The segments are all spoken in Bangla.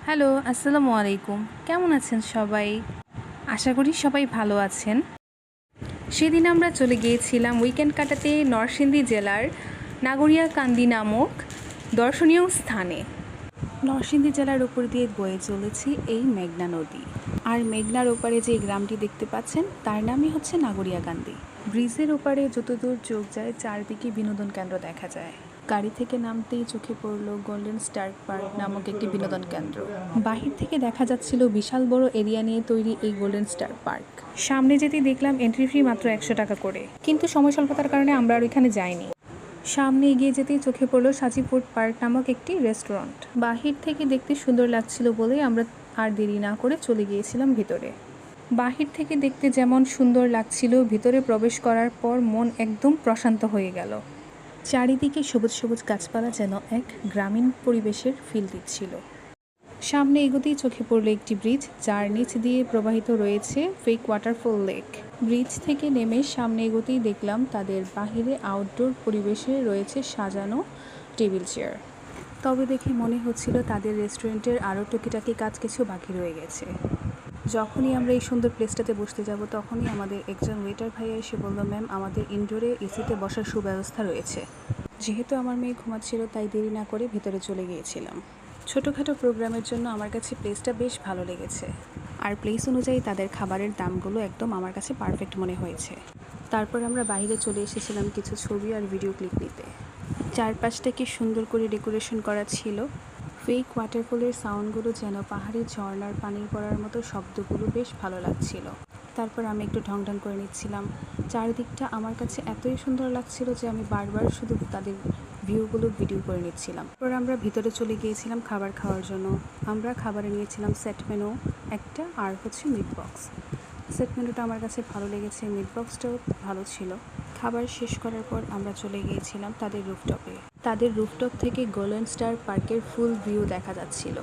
হ্যালো, আসসালামু আলাইকুম। কেমন আছেন সবাই? আশা করি সবাই ভালো আছেন। সেদিন আমরা চলে গিয়েছিলাম উইকেন্ড কাটাতে নরসিংদী জেলার নাগরিয়াকান্দি নামক দর্শনীয় স্থানে। নরসিংদী জেলার উপর দিয়ে বয়ে চলেছে এই মেঘনা নদী। আর মেঘনার ওপারে যে গ্রামটি দেখতে পাচ্ছেন তার নামই হচ্ছে নাগরিয়াকান্দি। ব্রিজের ওপারে যতদূর চোখ যায় চারদিকে বিনোদন কেন্দ্র দেখা যায়। গাড়ি থেকে নামতেই চোখে পড়ল গোল্ডেন স্টার পার্ক নামক একটি বিনোদন কেন্দ্র। বাহির থেকে দেখা যাচ্ছিল বিশাল বড় এরিয়া নিয়ে তৈরি এই গোল্ডেন স্টার পার্ক। সামনে যেতেই দেখলাম এন্ট্রি ফি মাত্র 100 টাকা করে, কিন্তু সময় স্বল্পতার কারণে আমরা আর ওইখানে যাইনি। সামনে এগিয়ে যেতেই চোখে পড়ল সাজি ফুড পার্ক নামক একটি রেস্টুরেন্ট। বাহির থেকে দেখতে সুন্দর লাগছিল বলেই আমরা আর দেরি না করে চলে গিয়েছিলাম ভিতরে। বাহির থেকে দেখতে যেমন সুন্দর লাগছিল, ভিতরে প্রবেশ করার পর মন একদম প্রশান্ত হয়ে গেল। চারিদিকে সবুজ সবুজ গাছপালা যেন এক গ্রামীণ পরিবেশের ফিল দিচ্ছিল। সামনে এগোতেই চোখে পড়ল একটি ব্রিজ, যার নিচ দিয়ে প্রবাহিত রয়েছে ফেক ওয়াটারফল লেক। ব্রিজ থেকে নেমে সামনে এগোতেই দেখলাম তাদের বাহিরে আউটডোর পরিবেশে রয়েছে সাজানো টেবিল চেয়ার। তবে দেখে মনে হচ্ছিল তাদের রেস্টুরেন্টের আরও টুকিটাকি কাজ কিছু বাকি রয়ে গেছে। যখনই আমরা এই সুন্দর প্লেসটাতে বসতে যাব তখনই আমাদের একজন ওয়েটার ভাইয়া এসে বলল, ম্যাম, আমাদের ইনডোরে এসিতে বসার সুব্যবস্থা রয়েছে। যেহেতু আমার মেয়ে ঘুমাচ্ছিল তাই দেরি না করে ভেতরে চলে গিয়েছিলাম। ছোটোখাটো প্রোগ্রামের জন্য আমার কাছে প্লেসটা বেশ ভালো লেগেছে, আর প্লেস অনুযায়ী তাদের খাবারের দামগুলো একদম আমার কাছে পারফেক্ট মনে হয়েছে। তারপর আমরা বাইরে চলে এসেছিলাম কিছু ছবি আর ভিডিও ক্লিপ নিতে। চারপাশটাকে সুন্দর করে ডেকোরেশন করা ছিল। ফেক ওয়াটারফলের সাউন্ডগুলো যেন পাহাড়ি ঝর্ণার পানির পড়ার মতো শব্দগুলো বেশ ভালো লাগছিল। তারপর আমি একটু ঢং ঢং করে নিচ্ছিলাম। চারদিকটা আমার কাছে এতই সুন্দর লাগছিল যে আমি বারবার শুধু তাদের ভিউগুলো ভিডিও করে নিচ্ছিলাম। তারপর আমরা ভিতরে চলে গিয়েছিলাম খাবার খাওয়ার জন্য। আমরা খাবারে নিয়েছিলাম সেট মেনু একটা, আর হচ্ছে মিট বক্স। সেট মেনুটা আমার কাছে ভালো লেগেছে, মিট বক্সটাও ভালো ছিল। খাবার শেষ করার পর আমরা চলে গিয়েছিলাম তাদের রুফটপে। তাদের রুফটপ থেকে গোল্ডেন স্টার পার্কের ফুল ভিউ দেখা যাচ্ছিল।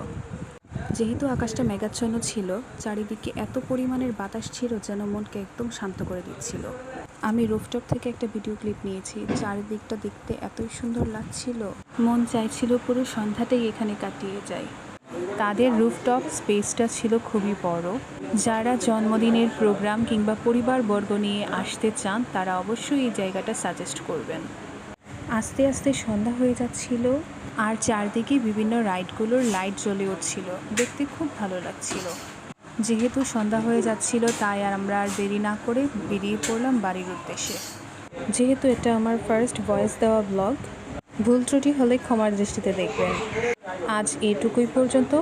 যেহেতু আকাশটা মেঘাচ্ছন্ন ছিল, চারিদিকে এত পরিমাণের বাতাস ছিল যেন মনকে একদম শান্ত করে দিচ্ছিল। আমি রুফটপ থেকে একটা ভিডিও ক্লিপ নিয়েছি। চারিদিকটা দেখতে এতই সুন্দর লাগছিল, মন চাইছিল পুরো সন্ধ্যাটাই এখানে কাটিয়ে যায়। তাদের রুফটপ স্পেসটা ছিল খুবই বড়। যারা জন্মদিনের প্রোগ্রাম কিংবা পরিবারবর্গ নিয়ে আসতে চান তারা অবশ্যই এই জায়গাটা সাজেস্ট করবেন। আস্তে আস্তে সন্ধ্যা হয়ে যাচ্ছিল, আর চারদিকে বিভিন্ন রাইডগুলোর লাইট জ্বলে উঠছিল, দেখতে খুব ভালো লাগছিল। যেহেতু সন্ধ্যা হয়ে যাচ্ছিল তাই আমরা আর দেরি না করে বেরিয়ে পড়লাম বাড়ির উদ্দেশ্যে। যেহেতু এটা আমার ফার্স্ট ভয়েস দেওয়া ব্লগ, ভুল ত্রুটি হলে ক্ষমার দৃষ্টিতে দেখবেন। আজ এটুকুই পর্যন্ত।